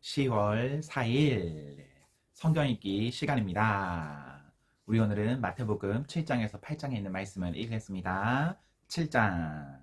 10월 4일 성경 읽기 시간입니다. 우리 오늘은 마태복음 7장에서 8장에 있는 말씀을 읽겠습니다. 7장.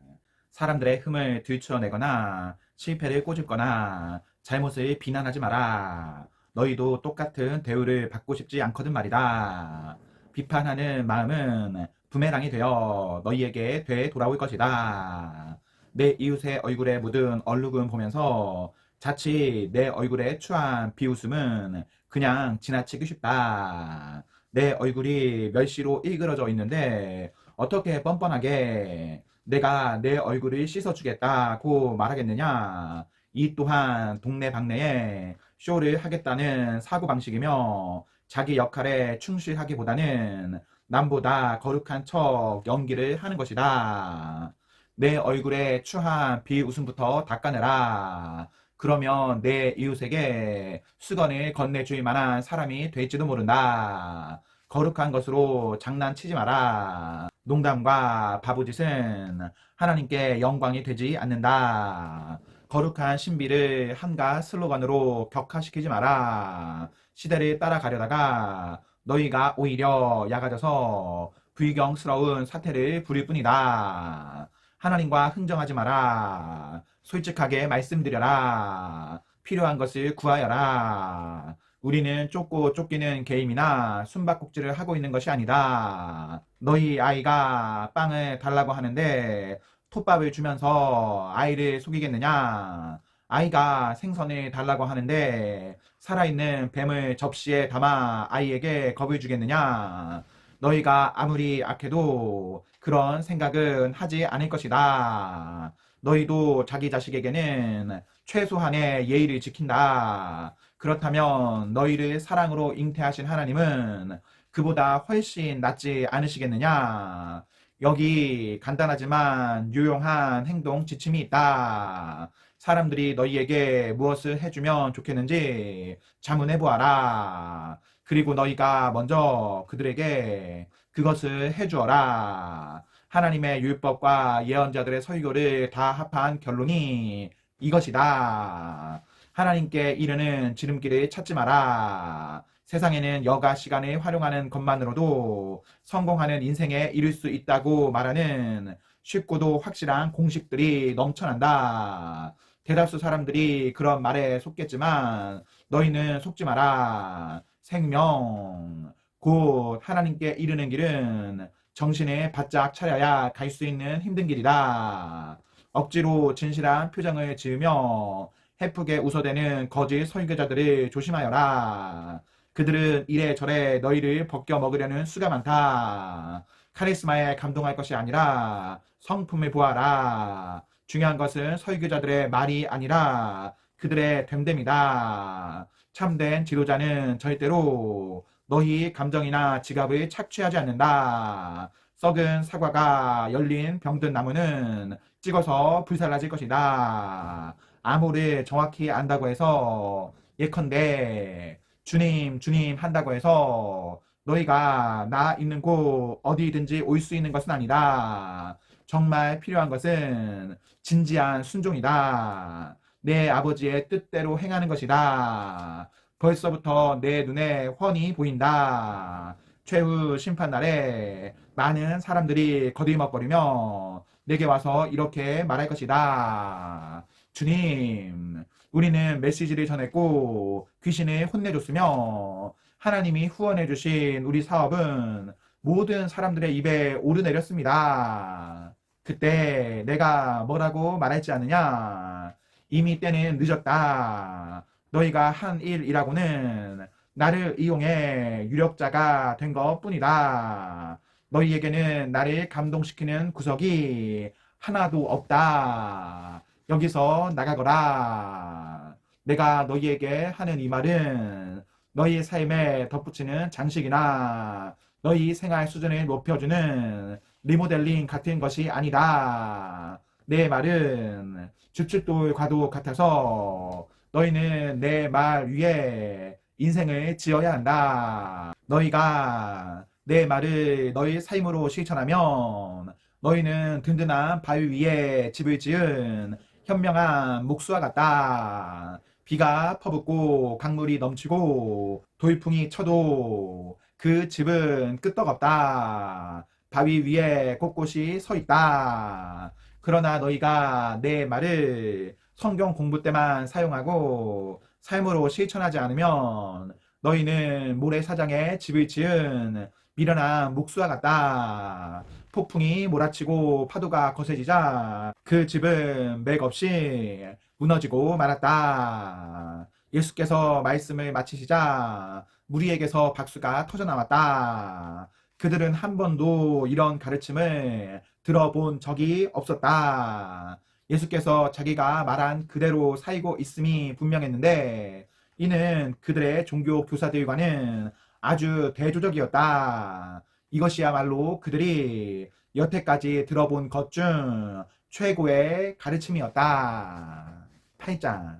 사람들의 흠을 들추어내거나 실패를 꼬집거나 잘못을 비난하지 마라. 너희도 똑같은 대우를 받고 싶지 않거든 말이다. 비판하는 마음은 부메랑이 되어 너희에게 되돌아올 것이다. 내 이웃의 얼굴에 묻은 얼룩은 보면서 자칫 내 얼굴에 추한 비웃음은 그냥 지나치기 쉽다. 내 얼굴이 멸시로 일그러져 있는데 어떻게 뻔뻔하게 내가 내 얼굴을 씻어주겠다고 말하겠느냐. 이 또한 동네방네에 쇼를 하겠다는 사고방식이며 자기 역할에 충실하기보다는 남보다 거룩한 척 연기를 하는 것이다. 내 얼굴에 추한 비웃음부터 닦아내라. 그러면 내 이웃에게 수건을 건네줄 만한 사람이 될지도 모른다. 거룩한 것으로 장난치지 마라. 농담과 바보짓은 하나님께 영광이 되지 않는다. 거룩한 신비를 한가 슬로건으로 격화시키지 마라. 시대를 따라가려다가 너희가 오히려 약아져서 불경스러운 사태를 부릴 뿐이다. 하나님과 흥정하지 마라. 솔직하게 말씀드려라. 필요한 것을 구하여라. 우리는 쫓고 쫓기는 게임이나 숨바꼭질을 하고 있는 것이 아니다. 너희 아이가 빵을 달라고 하는데 톱밥을 주면서 아이를 속이겠느냐? 아이가 생선을 달라고 하는데 살아있는 뱀을 접시에 담아 아이에게 겁을 주겠느냐? 너희가 아무리 악해도 그런 생각은 하지 않을 것이다. 너희도 자기 자식에게는 최소한의 예의를 지킨다. 그렇다면 너희를 사랑으로 잉태하신 하나님은 그보다 훨씬 낫지 않으시겠느냐? 여기 간단하지만 유용한 행동 지침이 있다. 사람들이 너희에게 무엇을 해주면 좋겠는지 자문해 보아라. 그리고 너희가 먼저 그들에게 그것을 해주어라. 하나님의 율법과 예언자들의 설교를 다 합한 결론이 이것이다. 하나님께 이르는 지름길을 찾지 마라. 세상에는 여가 시간을 활용하는 것만으로도 성공하는 인생에 이를 수 있다고 말하는 쉽고도 확실한 공식들이 넘쳐난다. 대다수 사람들이 그런 말에 속겠지만 너희는 속지 마라. 생명, 곧 하나님께 이르는 길은 정신에 바짝 차려야 갈 수 있는 힘든 길이다. 억지로 진실한 표정을 지으며 해프게 웃어대는 거짓 설교자들을 조심하여라. 그들은 이래저래 너희를 벗겨 먹으려는 수가 많다. 카리스마에 감동할 것이 아니라 성품을 보아라. 중요한 것은 설교자들의 말이 아니라 그들의 됨됨이다. 참된 지도자는 절대로 너희 감정이나 지갑을 착취하지 않는다. 썩은 사과가 열린 병든 나무는 찍어서 불살라질 것이다. 암호를 정확히 안다고 해서 예컨대 주님 주님 한다고 해서 너희가 나 있는 곳 어디든지 올 수 있는 것은 아니다. 정말 필요한 것은 진지한 순종이다. 내 아버지의 뜻대로 행하는 것이다. 벌써부터 내 눈에 훤히 보인다. 최후 심판날에 많은 사람들이 거들먹거리며 내게 와서 이렇게 말할 것이다. 주님, 우리는 메시지를 전했고 귀신을 혼내줬으며 하나님이 후원해 주신 우리 사업은 모든 사람들의 입에 오르내렸습니다. 그때 내가 뭐라고 말할지 아느냐? 이미 때는 늦었다. 너희가 한 일이라고는 나를 이용해 유력자가 된 것뿐이다. 너희에게는 나를 감동시키는 구석이 하나도 없다. 여기서 나가거라. 내가 너희에게 하는 이 말은 너희 삶에 덧붙이는 장식이나 너희 생활 수준을 높여주는 리모델링 같은 것이 아니다. 내 말은 주춧돌과도 같아서 너희는 내 말 위에 인생을 지어야 한다. 너희가 내 말을 너희 삶으로 실천하면 너희는 든든한 바위 위에 집을 지은 현명한 목수와 같다. 비가 퍼붓고 강물이 넘치고 돌풍이 쳐도 그 집은 끄떡없다. 바위 위에 꼿꼿이 서 있다. 그러나 너희가 내 말을 성경 공부 때만 사용하고 삶으로 실천하지 않으면 너희는 모래사장에 집을 지은 미련한 목수와 같다. 폭풍이 몰아치고 파도가 거세지자 그 집은 맥없이 무너지고 말았다. 예수께서 말씀을 마치시자 무리에게서 박수가 터져나왔다. 그들은 한 번도 이런 가르침을 들어본 적이 없었다. 예수께서 자기가 말한 그대로 살고 있음이 분명했는데 이는 그들의 종교 교사들과는 아주 대조적이었다. 이것이야말로 그들이 여태까지 들어본 것 중 최고의 가르침이었다. 8장.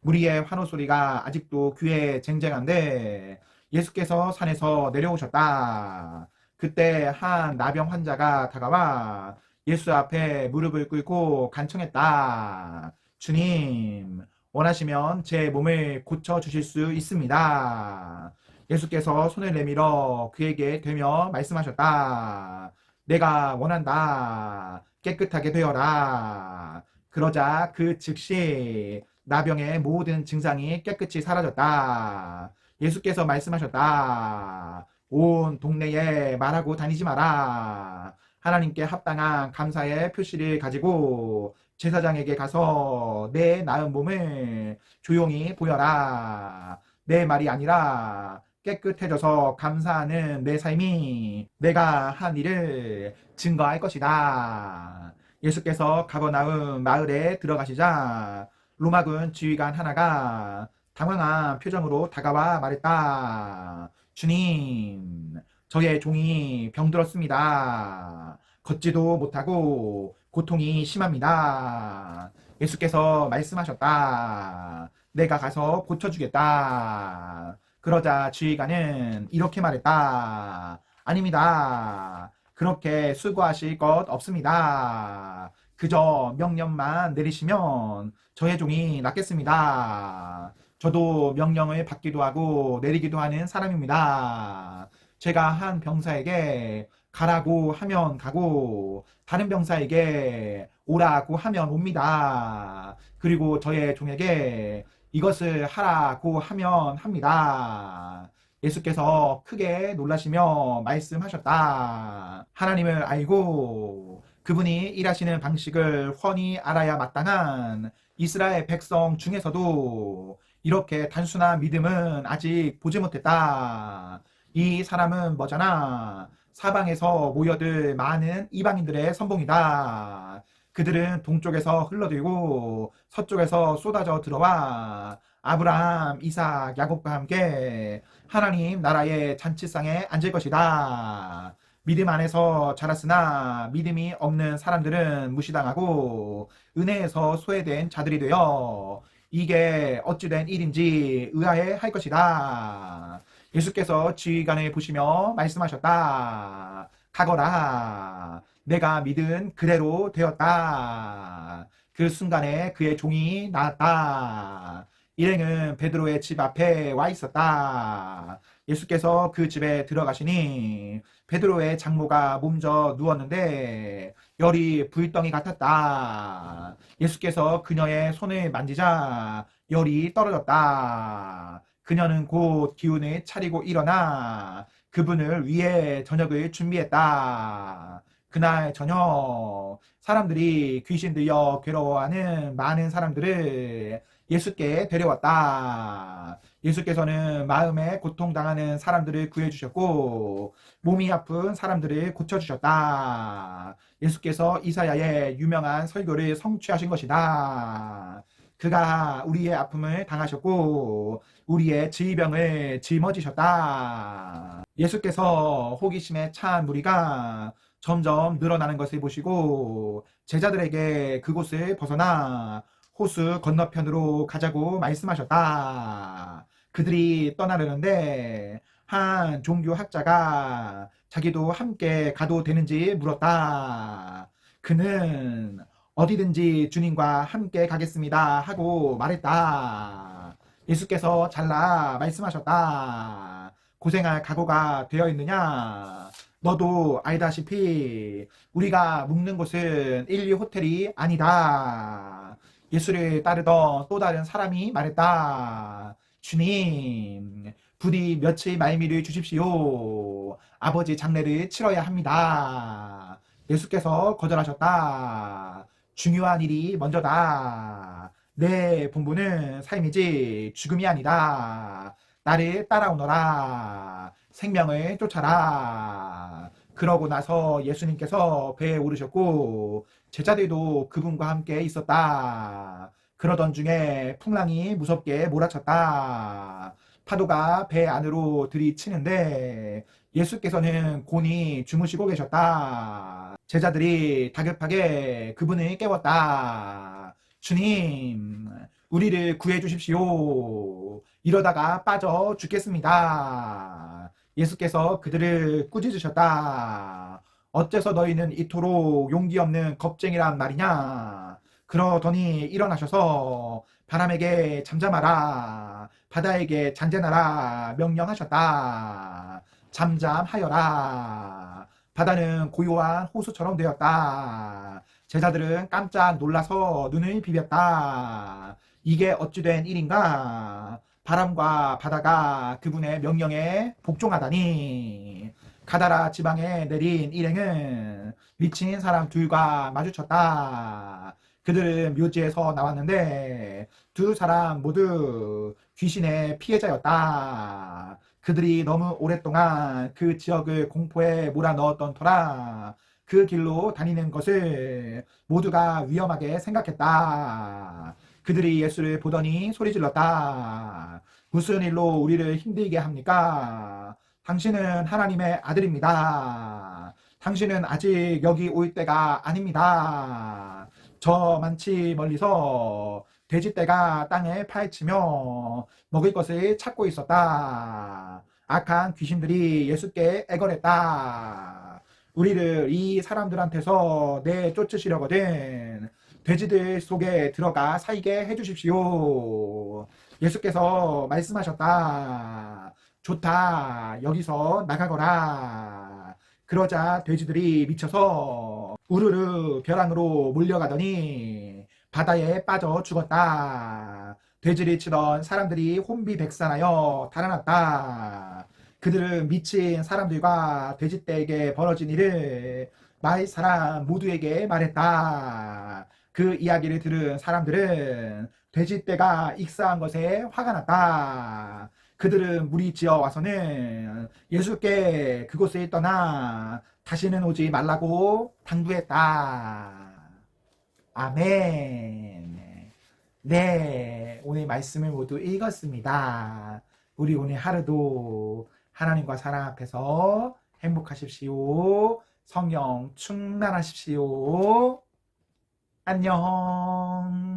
무리의 환호 소리가 아직도 귀에 쟁쟁한데 예수께서 산에서 내려오셨다. 그때 한 나병 환자가 다가와 예수 앞에 무릎을 꿇고 간청했다. 주님, 원하시면 제 몸을 고쳐 주실 수 있습니다. 예수께서 손을 내밀어 그에게 대며 말씀하셨다. 내가 원한다. 깨끗하게 되어라. 그러자 그 즉시 나병의 모든 증상이 깨끗이 사라졌다. 예수께서 말씀하셨다. 온 동네에 말하고 다니지 마라. 하나님께 합당한 감사의 표시를 가지고 제사장에게 가서 내 나은 몸을 조용히 보여라. 내 말이 아니라 깨끗해져서 감사하는 내 삶이 내가 한 일을 증거할 것이다. 예수께서 가버나움 마을에 들어가시자 로마군 지휘관 하나가 당황한 표정으로 다가와 말했다. 주님, 저의 종이 병들었습니다. 걷지도 못하고 고통이 심합니다. 예수께서 말씀하셨다. 내가 가서 고쳐주겠다. 그러자 지휘관은 이렇게 말했다. 아닙니다. 그렇게 수고하실 것 없습니다. 그저 명령만 내리시면 저의 종이 낫겠습니다. 저도 명령을 받기도 하고 내리기도 하는 사람입니다. 제가 한 병사에게 가라고 하면 가고 다른 병사에게 오라고 하면 옵니다. 그리고 저의 종에게 이것을 하라고 하면 합니다. 예수께서 크게 놀라시며 말씀하셨다. 하나님을 알고 그분이 일하시는 방식을 훤히 알아야 마땅한 이스라엘 백성 중에서도 이렇게 단순한 믿음은 아직 보지 못했다. 이 사람은 뭐잖아. 사방에서 모여들 많은 이방인들의 선봉이다. 그들은 동쪽에서 흘러들고 서쪽에서 쏟아져 들어와 아브라함, 이삭, 야곱과 함께 하나님 나라의 잔치상에 앉을 것이다. 믿음 안에서 자랐으나 믿음이 없는 사람들은 무시당하고 은혜에서 소외된 자들이 되어 이게 어찌된 일인지 의아해 할 것이다. 예수께서 지휘관을 보시며 말씀하셨다. 가거라. 내가 믿은 그대로 되었다. 그 순간에 그의 종이 나았다. 일행은 베드로의 집 앞에 와 있었다. 예수께서 그 집에 들어가시니 베드로의 장모가 몸져 누웠는데 열이 불덩이 같았다. 예수께서 그녀의 손을 만지자 열이 떨어졌다. 그녀는 곧 기운을 차리고 일어나 그분을 위해 저녁을 준비했다. 그날 저녁 사람들이 귀신 들려 괴로워하는 많은 사람들을 예수께 데려왔다. 예수께서는 마음에 고통당하는 사람들을 구해주셨고 몸이 아픈 사람들을 고쳐주셨다. 예수께서 이사야의 유명한 설교를 성취하신 것이다. 그가 우리의 아픔을 당하셨고 우리의 질병을 짊어지셨다. 예수께서 호기심에 찬 무리가 점점 늘어나는 것을 보시고 제자들에게 그곳을 벗어나 호수 건너편으로 가자고 말씀하셨다. 그들이 떠나려는데 한 종교학자가 자기도 함께 가도 되는지 물었다. 그는 어디든지 주님과 함께 가겠습니다 하고 말했다. 예수께서 잘라 말씀하셨다. 고생할 각오가 되어 있느냐? 너도 알다시피 우리가 묵는 곳은 1, 2 호텔이 아니다. 예수를 따르던 또 다른 사람이 말했다. 주님, 부디 며칠 말미를 주십시오. 아버지 장례를 치러야 합니다. 예수께서 거절하셨다. 중요한 일이 먼저다. 내 본분은 삶이지 죽음이 아니다. 나를 따라오너라. 생명을 쫓아라. 그러고 나서 예수님께서 배에 오르셨고 제자들도 그분과 함께 있었다. 그러던 중에 풍랑이 무섭게 몰아쳤다. 파도가 배 안으로 들이치는데 예수께서는 곤히 주무시고 계셨다. 제자들이 다급하게 그분을 깨웠다. 주님, 우리를 구해 주십시오. 이러다가 빠져 죽겠습니다. 예수께서 그들을 꾸짖으셨다. 어째서 너희는 이토록 용기 없는 겁쟁이란 말이냐? 그러더니 일어나셔서 바람에게 잠잠하라, 바다에게 잔잔하라 명령하셨다. 잠잠하여라. 바다는 고요한 호수처럼 되었다. 제자들은 깜짝 놀라서 눈을 비볐다. 이게 어찌 된 일인가? 바람과 바다가 그분의 명령에 복종하다니. 가다라 지방에 내린 일행은 미친 사람 둘과 마주쳤다. 그들은 묘지에서 나왔는데 두 사람 모두 귀신의 피해자였다. 그들이 너무 오랫동안 그 지역을 공포에 몰아넣었던 터라 그 길로 다니는 것을 모두가 위험하게 생각했다. 그들이 예수를 보더니 소리질렀다. 무슨 일로 우리를 힘들게 합니까? 당신은 하나님의 아들입니다. 당신은 아직 여기 올 때가 아닙니다. 저 많지 멀리서 돼지떼가 땅에 파헤치며 먹을 것을 찾고 있었다. 악한 귀신들이 예수께 애걸했다. 우리를 이 사람들한테서 내쫓으시려거든 돼지들 속에 들어가 살게 해주십시오. 예수께서 말씀하셨다. 좋다. 여기서 나가거라. 그러자 돼지들이 미쳐서 우르르 벼랑으로 몰려가더니 바다에 빠져 죽었다. 돼지를 치던 사람들이 혼비백산하여 달아났다. 그들은 미친 사람들과 돼지떼에게 벌어진 일을 마을 사람 모두에게 말했다. 그 이야기를 들은 사람들은 돼지떼가 익사한 것에 화가 났다. 그들은 무리지어 와서는 예수께 그곳을 떠나 다시는 오지 말라고 당부했다. 아멘. 네, 오늘 말씀을 모두 읽었습니다. 우리 오늘 하루도 하나님과 사랑 앞에서 행복하십시오. 성령 충만하십시오. 안녕.